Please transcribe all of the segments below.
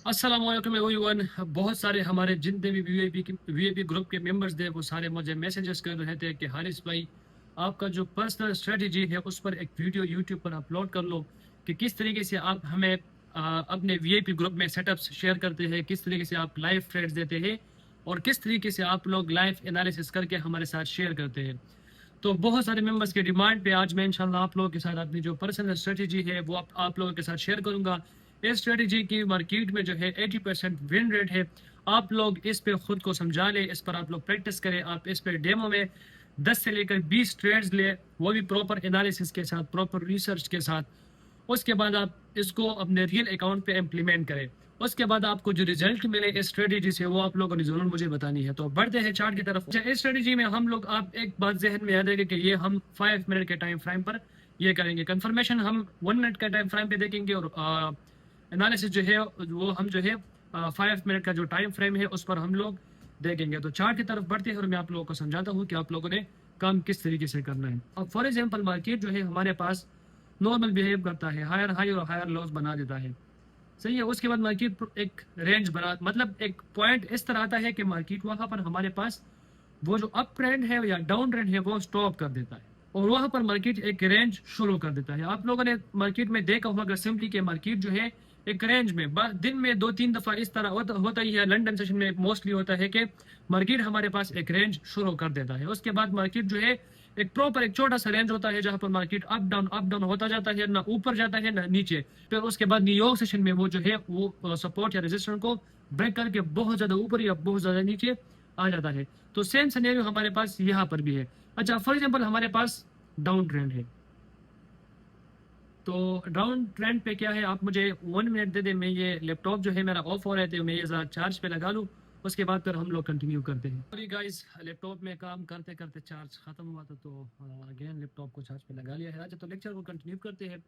अस्सलाम वालेकुम एवरीवन। बहुत सारे हमारे जितने भी वीआईपी ग्रुप के मेंबर्स थे वो सारे मुझे मैसेजेस कर रहे थे कि हारिस भाई, आपका जो पर्सनल स्ट्रेटजी है उस पर एक वीडियो यूट्यूब पर अपलोड कर लो कि किस तरीके से आप हमें अपने वीआईपी ग्रुप में सेटअप्स शेयर करते हैं, किस तरीके से आप लाइव ट्रेड्स देते हैं और किस तरीके से आप लोग लाइव एनालिसिस करके हमारे साथ शेयर करते हैं। तो बहुत सारे मेंबर्स की डिमांड पे आज मैं इंशाल्लाह आप लोगों के साथ अपनी जो पर्सनल स्ट्रेटजी है वो आप लोगों के साथ शेयर करूंगा। इस स्ट्रेटजी की मार्केट में जो है 80% विन रेट है। आप लोग इस पे खुद को समझा लें, इस पर आप लोग प्रैक्टिस करें। आप इस पे डेमो में 10 से लेकर 20 ट्रेड्स ले, वो भी प्रॉपर एनालिसिस के साथ, प्रॉपर रिसर्च के साथ। उसके बाद आप इसको अपने रियल अकाउंट पे इम्प्लीमेंट करें। उसके बाद आपको जो रिजल्ट मिले इस स्ट्रेटजी से वो आप लोगों ने जरूर मुझे बतानी है। तो बढ़ते हैं चार्ट की तरफ। इस स्ट्रेटजी में हम लोग, आप एक बात जहन में याद रखें कि ये हम 5 मिनट के टाइम फ्रेम पर ये करेंगे। कंफर्मेशन हम 1 मिनट के टाइम फ्रेम पे देखेंगे और एनालिसिस जो है वो हम जो है 5 मिनट का जो टाइम फ्रेम है उस पर हम लोग देखेंगे। तो चार्ट की तरफ बढ़ते हैं और मैं आप लोगों को समझाता हूँ कि आप लोगों ने काम किस तरीके से करना है। अब फॉर एग्जाम्पल मार्केट जो है हमारे पास नॉर्मल बिहेव करता है, हायर हाई और हायर लॉस बना देता है, सही है। उसके बाद मार्केट एक रेंज बना, मतलब एक पॉइंट इस तरह आता है कि मार्केट वहां पर हमारे पास वो जो अप ट्रेंड है या डाउन ट्रेंड है वो स्टॉप कर देता है और वहां पर मार्केट एक रेंज शुरू कर देता है। आप लोगों ने मार्केट में देखा होगा सिंपली कि मार्केट जो है एक रेंज में दिन में 2-3 दफा इस तरह होता ही है। लंदन सेशन में मोस्टली होता है कि मार्केट हमारे पास एक रेंज शुरू कर देता है। उसके बाद मार्केट जो है एक प्रॉपर एक छोटा सा रेंज होता है जहां पर मार्केट अप डाउन होता जाता है, ना ऊपर जाता है ना नीचे। फिर उसके बाद न्यूयॉर्क सेशन में वो जो है वो सपोर्ट या रेजिस्टेंस को ब्रेक करके बहुत ज्यादा ऊपर या बहुत ज्यादा नीचे आ जाता है। तो सेम सिनेरियो हमारे पास यहाँ पर भी है। अच्छा, फॉर एग्जांपल हमारे पास डाउन ट्रेंड है। तो डाउन ट्रेंड पे क्या है, आप मुझे 1 मिनट दे दें, मैं ये लैपटॉप जो है मेरा ऑफ हो रहा है तो मैं ये ज़रा चार्ज पे लगा लूँ। उसके बाद फिर हम लोग कंटिन्यू करते हैं। सॉरी गाइस, लैपटॉप में काम करते करते चार्ज खत्म हुआ था तो अगेन लैपटॉप को चार्ज पे लगा लिया है। अच्छा, तो लेक्चर को कंटिन्यू करते हैं।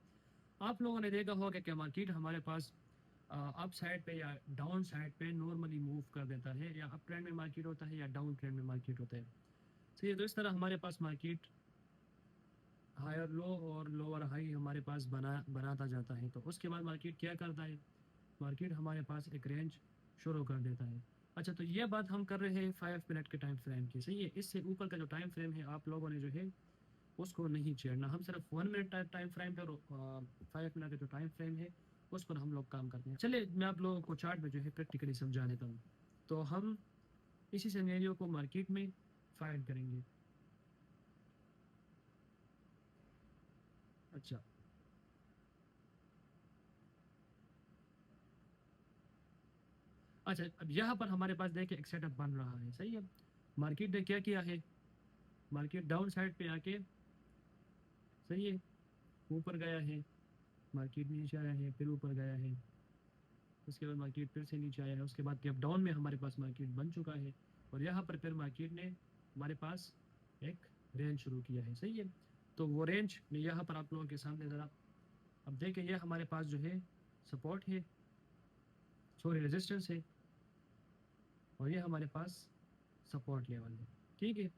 आप लोगों ने देखा होगा कि मार्केट हमारे पास अप साइड पे या डाउन साइड पे नॉर्मली मूव कर देता है, या अप ट्रेंड में मार्केट होता है या डाउन ट्रेंड में मार्केट होता है। सही है। तो इस तरह हमारे पास मार्केट हायर लो और लोअर हाई हमारे पास बनाता जाता है। तो उसके बाद मार्केट क्या करता है, मार्केट हमारे पास एक रेंज शुरू कर देता है। अच्छा, तो ये बात हम कर रहे हैं 5 मिनट के टाइम फ्रेम की, सही है। इससे ऊपर का जो टाइम फ्रेम है आप लोगों ने जो है उसको नहीं छेड़ना। हम सिर्फ 1 मिनट टाइम फ्रेम पर 5 मिनट का जो टाइम फ्रेम है उस पर हम लोग काम करते हैं। चलिए मैं आप लोगों को चार्ट में जो है प्रैक्टिकली समझा देता हूँ। तो हम इसी सिनेरियो को मार्केट में फाइंड करेंगे। अच्छा, अच्छा, अब यहाँ पर हमारे पास देखिए एक सेटअप बन रहा है, सही है। मार्केट ने क्या किया है, मार्केट डाउन साइड पे आके, सही है, ऊपर गया है, मार्केट नीचे आया है, फिर ऊपर गया है, उसके बाद मार्केट फिर से नीचे आया है। उसके बाद गैप डाउन में हमारे पास मार्केट बन चुका है और यहाँ पर फिर मार्केट ने हमारे पास एक रेंज शुरू किया है, सही है। तो वो रेंज मैं यहाँ पर आप लोगों के सामने ज़रा अब देखें, ये हमारे पास जो है सपोर्ट है, सॉरी रेजिस्टेंस है, और ये हमारे पास सपोर्ट लेवल है, ठीक है।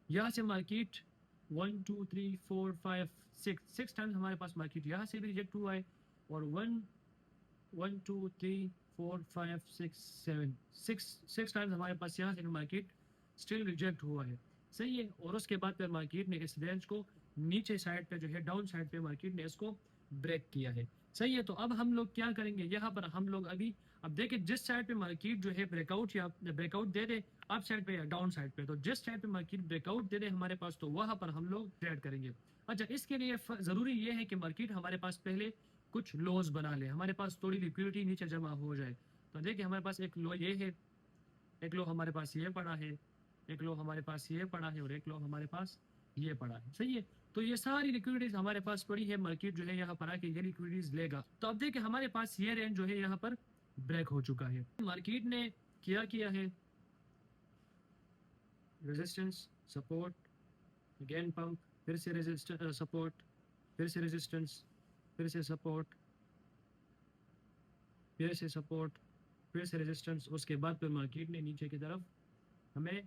यहाँ से मार्केट 1 2 3 4 5 6 टाइम्स हमारे पास मार्केट यहाँ से भी रिजेक्ट हुआ है और 1 1 2 3 4 5 6 7 6 टाइम्स हमारे पास यहाँ से भी मार्केट स्टिल रिजेक्ट हुआ है, सही है। और उसके बाद फिर मार्केट ने इस रेंज को नीचे साइड पे जो है डाउन साइड पे मार्केट ने इसको ब्रेक किया है, सही है। तो अब हम लोग क्या करेंगे, यहाँ पर हम लोग अभी अब देखिए जिस साइड पे मार्केट जो है ब्रेकआउट या ब्रेकआउट दे दे अप साइड पे या डाउन साइड पे, तो जिस साइड पे मार्केट ब्रेकआउट दे दे हमारे पास तो वहां पर हम लोग ट्रेड करेंगे। अच्छा, इसके लिए जरूरी ये है कि मार्केट हमारे पास पहले कुछ लॉस बना ले, हमारे पास थोड़ी लिक्विडिटी नीचे जमा हो जाए। तो देखिए हमारे पास एक लो ये है, एक लो हमारे पास ये पड़ा है, एक लो हमारे पास ये पड़ा है और एक लो हमारे पास ये पड़ा है, सही है। तो ये सारी लिक्विडिटीज हमारे पास पड़ी है, मार्केट जो है यहाँ पर आके ये लिक्विडिटीज लेगा। तो अब देखिए हमारे पास ये रेंज जो है यहाँ पर ब्रेक हो चुका है। मार्केट ने क्या किया है, रेजिस्टेंस, सपोर्ट, अगेन पंप, फिर से रेजिस्टेंस, सपोर्ट, फिर से रेजिस्टेंस, फिर से सपोर्ट, फिर से सपोर्ट, फिर से रेजिस्टेंस। उसके बाद फिर मार्केट ने नीचे की तरफ हमें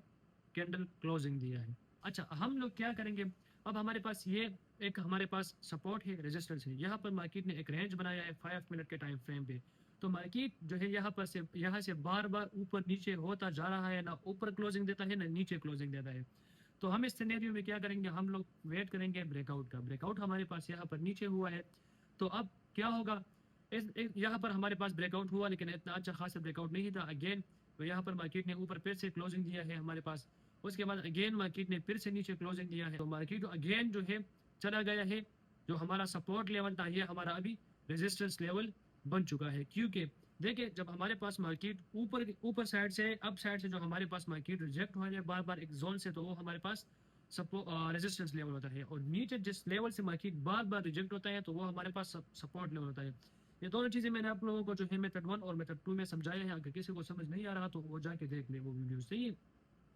कैंडल क्लोजिंग दिया है। अच्छा, हम लोग क्या करेंगे, अब हमारे पास ये एक हमारे पास सपोर्ट है, रेजिस्टेंस है। यहाँ पर मार्केट ने एक रेंज बनाया है 5 मिनट के टाइम फ्रेम पे। तो मार्केट जो है यहाँ से बार बार ऊपर नीचे होता जा रहा है, ना ऊपर क्लोजिंग देता है ना नीचे क्लोजिंग देता है। तो हम इस सिनेरियो में क्या करेंगे, हम लोग वेट करेंगे ब्रेकआउट का। ब्रेकआउट हमारे पास यहाँ पर नीचे हुआ है, तो अब क्या होगा, यहाँ पर हमारे पास ब्रेकआउट हुआ लेकिन इतना अच्छा खासा ब्रेकआउट नहीं था अगेन। तो यहाँ पर मार्केट ने ऊपर फिर से क्लोजिंग दिया है हमारे पास, उसके बाद अगेन मार्केट ने फिर से नीचे क्लोजिंग दिया है। तो मार्केट अगेन जो है चला गया है, जो हमारा सपोर्ट लेवल था ये हमारा अभी रेजिस्टेंस लेवल बन चुका है। क्योंकि देखिए जब हमारे पास मार्केट ऊपर साइड से अप साइड से जो हमारे पास मार्केट रिजेक्ट हो जाए बार बार एक जोन से, तो वो हमारे पास रेजिस्टेंस लेवल होता है। और नीचे जिस लेवल से मार्केट बार बार रिजेक्ट होता है तो वो हमारे पास सपोर्ट लेवल होता है। ये दोनों चीजें मैंने आप लोगों को जो है मेथड 1 और मेथड 2 में समझाया है। अगर किसी को समझ नहीं आ रहा तो वो जाके देख ले वो वीडियो। सही है।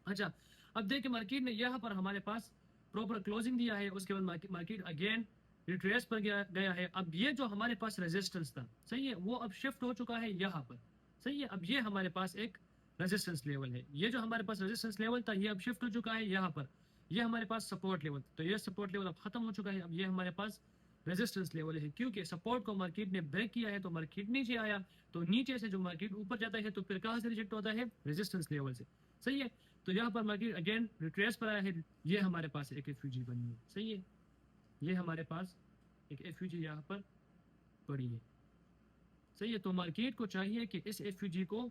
अच्छा, अब देखिए मार्केट ने यहाँ पर हमारे पास प्रॉपर क्लोजिंग दिया है, उसके बाद मार्केट अगेन रिट्रेस पर गया है। अब ये जो हमारे पास रेजिस्टेंस था, सही है, वो अब शिफ्ट हो चुका है यहाँ पर। सही है, अब ये हमारे पास एक रेजिस्टेंस लेवल है। ये जो हमारे पास रेजिस्टेंस लेवल था ये अब शिफ्ट हो चुका है यहाँ पर। ये हमारे पास सपोर्ट लेवल, तो ये सपोर्ट लेवल अब खत्म हो चुका है। अब ये हमारे पास रेजिस्टेंस लेवल है, क्योंकि सपोर्ट को मार्केट ने ब्रेक किया है तो मार्केट नीचे आया। तो नीचे से जो मार्केट ऊपर जाता है तो फिर कहाँ से रिजेक्ट होता है, रेजिस्टेंस लेवल से। सही है, तो यहाँ पर मार्केट अगेन रिट्रेस पर आया है। ये हमारे पास एक एफयूजी बनी है। सही है, ये हमारे पास एक एफयूजी यहाँ पर पड़ी है। सही है, तो मार्केट को चाहिए कि इस एफयूजी को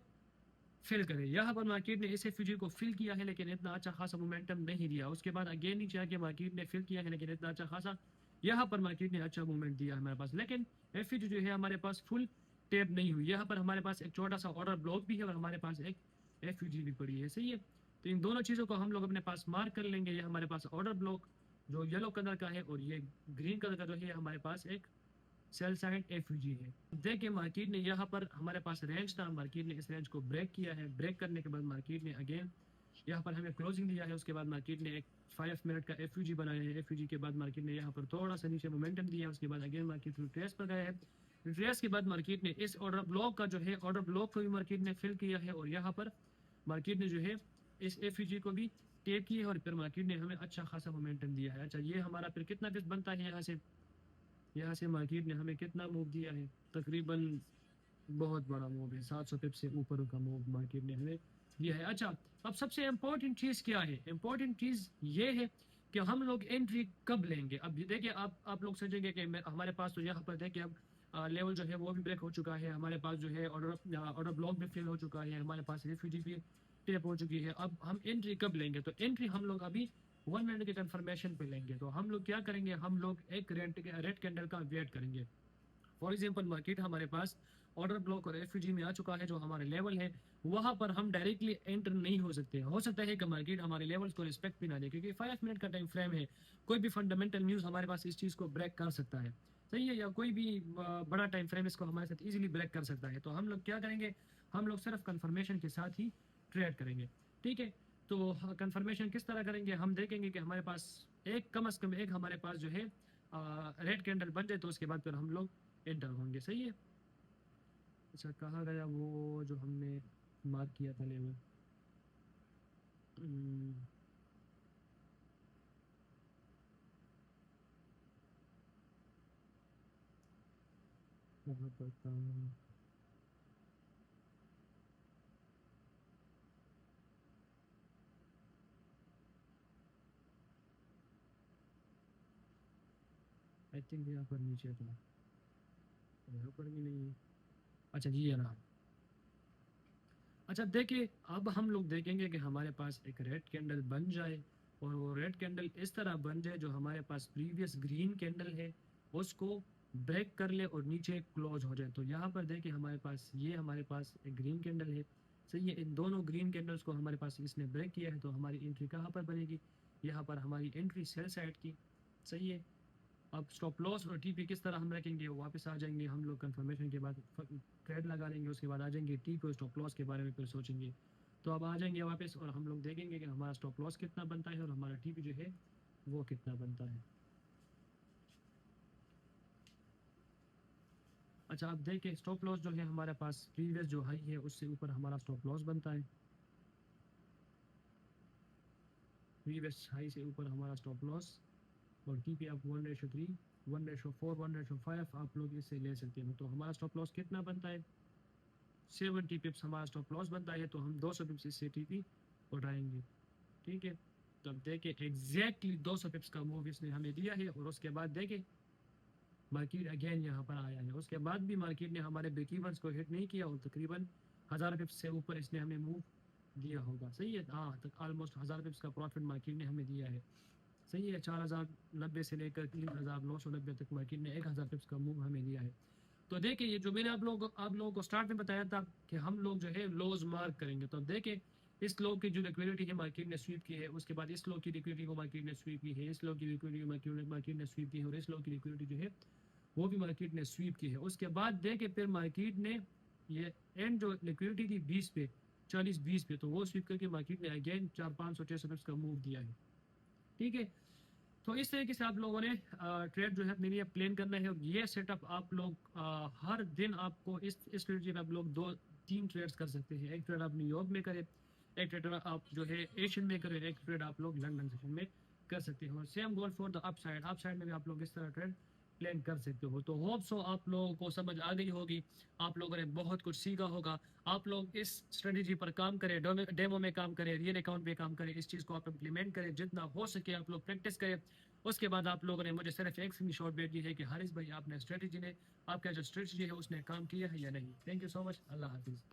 फिल करे। यहाँ पर मार्केट ने इस एफयूजी को फिल किया है लेकिन इतना अच्छा खासा मोमेंटम नहीं दिया। उसके बाद अगेन नीचे आके मार्केट ने फिल किया है लेकिन इतना अच्छा खासा यहाँ पर मार्केट ने अच्छा मूवमेंट दिया हमारे पास। लेकिन एफयूजी जो है हमारे पास फुल टेप नहीं हुई। यहाँ पर हमारे पास एक छोटा सा ऑर्डर ब्लॉक भी है और हमारे पास एक एफयूजी भी पड़ी है। सही है, तो इन दोनों चीज़ों को हम लोग अपने पास मार्क कर लेंगे। ये हमारे पास ऑर्डर ब्लॉक जो येलो कलर का है और ये ग्रीन कलर का जो है हमारे पास एक सेल साइड एफयूजी है। देखिए मार्केट ने यहाँ पर हमारे पास रेंज था, मार्केट ने इस रेंज को ब्रेक किया है। ब्रेक करने के बाद मार्केट ने अगेन यहाँ पर हमें क्लोजिंग दिया है। उसके बाद मार्केट ने एक 5 मिनट का एफयूजी बनाया है। एफयूजी के बाद मार्केट ने यहाँ पर थोड़ा सा नीचे मोमेंटम दिया। उसके बाद अगेन मार्केट रिट्रेस पर गया है। रिट्रेस के बाद मार्केट ने इस ऑर्डर ब्लॉक का जो है ऑर्डर ब्लॉक को भी मार्केट ने फिल किया है और यहाँ पर मार्केट ने जो है इस एफयूजी को भी टेक किया है और फिर मार्केट ने हमें अच्छा खासा मोमेंटम दिया है। अच्छा, ये हमारा फिर कितना पिस बनता है, यहाँ से मार्केट ने हमें कितना मूव दिया है, तकरीबन बहुत बड़ा मूव है, 700 पिप से ऊपर का मूव मार्केट ने हमें दिया है। अच्छा, अब सबसे इम्पोर्टेंट चीज़ क्या है, इम्पोर्टेंट चीज़ ये है कि हम लोग एंट्री कब लेंगे। अब देखिए आप लोग सोचेंगे कि हमारे पास तो यहाँ पर देखिए अब लेवल जो है वो भी ब्रेक हो चुका है, हमारे पास जो है ऑर्डर ब्लॉक भी फेल हो चुका है, हमारे पास रिफ्यूजी भी टेप हो चुकी है। अब हम एंट्री कब लेंगे, तो एंट्री हम लोग अभी 1 मिनट के कंफर्मेशन पे लेंगे। तो हम लोग क्या करेंगे, हम लोग एक रेड कैंडल का वेट करेंगे। फॉर एग्जाम्पल मार्केट हमारे पास ऑर्डर ब्लॉक और एफयूजी में आ चुका है, जो हमारे लेवल है वहां पर हम डायरेक्टली एंटर नहीं हो सकते। हो सकता है कि मार्केट हमारे लेवल्स को रिस्पेक्ट भी ना दे, क्योंकि 5 मिनट का टाइम फ्रेम है। कोई भी फंडामेंटल न्यूज़ हमारे पास इस चीज़ को ब्रेक कर सकता है। सही है, या कोई भी बड़ा टाइम फ्रेम इसको हमारे साथ इजीली ब्रेक कर सकता है। तो हम लोग क्या करेंगे, हम लोग सिर्फ कंफर्मेशन के साथ ही ट्रेड करेंगे। ठीक है, तो कंफर्मेशन किस तरह करेंगे, हम देखेंगे कि हमारे पास एक कम अज़ कम एक हमारे पास जो है रेड कैंडल बन जाए, तो उसके बाद फिर हम लोग एंटर होंगे। सही है। अच्छा, कहाँ गया वो जो हमने मार्क किया था लेवल, कहाँ पर था, आई थिंक यहाँ पर नीचे था, यहाँ पर भी नहीं है। अच्छा जी, ये रहा। अच्छा देखिए, अब हम लोग देखेंगे कि हमारे पास एक रेड कैंडल बन जाए और वो रेड कैंडल इस तरह बन जाए जो हमारे पास प्रीवियस ग्रीन कैंडल है उसको ब्रेक कर ले और नीचे क्लोज हो जाए। तो यहाँ पर देखिए हमारे पास हमारे पास एक ग्रीन कैंडल है। सही है, इन दोनों ग्रीन कैंडल्स को हमारे पास इसने ब्रेक किया है, तो हमारी एंट्री कहाँ पर बनेगी, यहाँ पर हमारी एंट्री सेल साइड की। सही है, अब स्टॉप लॉस और टीपी किस तरह हम रखेंगे, वापस आ जाएंगे हम लोग कंफर्मेशन के बाद ट्रेड लगा लेंगे, उसके बाद आ जाएंगे टीपी और स्टॉप लॉस के बारे में फिर सोचेंगे। तो अब आ जाएंगे वापस और हम लोग देखेंगे कि हमारा स्टॉप लॉस कितना बनता है और हमारा टीपी जो है वो कितना बनता है। अच्छा, अब देखिए स्टॉप लॉस जो है हमारे पास प्रीवियस जो हाई है उससे ऊपर हमारा स्टॉप लॉस बनता है। प्रीवियस हाई से ऊपर हमारा स्टॉप लॉस और TP आप 1:3, 1:4, 1:5 आप लोग इससे ले सकते हो। तो हमारा स्टॉप लॉस कितना बनता है? 70 पिप्स हमारा स्टॉप लॉस बनता है, तो हम 200 पिप्स इससे TP उठाएंगे। ठीक है, तो अब देखें एग्जैक्टली 200 पिप्स का मूव इसने हमें दिया है, और उसके बाद देखें मार्केट अगेन यहाँ पर आया है। उसके बाद भी मार्केट ने हमारे ब्रेक इवन्स को हिट नहीं किया, और तकरीबन 1000 पिप्स से ऊपर इसने हमें मूव दिया होगा। सही है, हाँ, तक ऑलमोस्ट 1000 पिप्स का प्रॉफिट मार्केट ने हमें दिया है। सही है, 4090 से लेकर 3990 तक मार्केट ने 1000 पिप्स का मूव हमें दिया है। तो देखिए, ये जो मैंने आप लोगों को स्टार्ट में बताया था कि हम लोग जो है लोज मार्क करेंगे। तो देखें, इस लो की जो लिक्विडिटी है मार्केट ने स्वीप की है, उसके बाद इस लो की लिक्विडिटी को मार्केट ने स्वीप की है, इस लो की लिक्विडिटी मार्केट ने स्वीप की है, और इस लो की लिक्विडिटी जो है वो भी मार्केट ने स्वीप की है। उसके बाद देखें फिर मार्केट ने ये एंड जो लिक्विडिटी थी 20 पे, 40-20 पे, तो वो स्वीप करके मार्केट ने अगेन 400-500 का मूव दिया है। ठीक है, तो इस तरीके से आप लोगों ने ट्रेड जो है अपने लिए प्लान करना है, और ये सेटअप आप लोग हर दिन आपको इस स्ट्रेटजी में आप लोग 2-3 ट्रेड्स कर सकते हैं। एक ट्रेड आप न्यूयॉर्क में करें, एक ट्रेड आप जो है एशियन में करें, एक ट्रेड आप लोग लंदन सेशन में कर सकते हो। Same goal for the upside में भी आप लोग इस तरह ट्रेड प्लान कर सकते हो। तो होप सो आप लोगों को समझ आ गई होगी, आप लोगों ने बहुत कुछ सीखा होगा। आप लोग इस स्ट्रेटजी पर काम करें, डेमो में काम करें, रियल अकाउंट में काम करें, इस चीज़ को आप इम्प्लीमेंट करें, जितना हो सके आप लोग प्रैक्टिस करें। उसके बाद आप लोगों ने मुझे सिर्फ एक स्क्रीनशॉट भेज दी है कि हारिस भाई आपने स्ट्रेटजी ने आपका जो स्ट्रेटजी है उसने काम किया है या नहीं। थैंक यू सो मच, अल्लाह हाफिज़।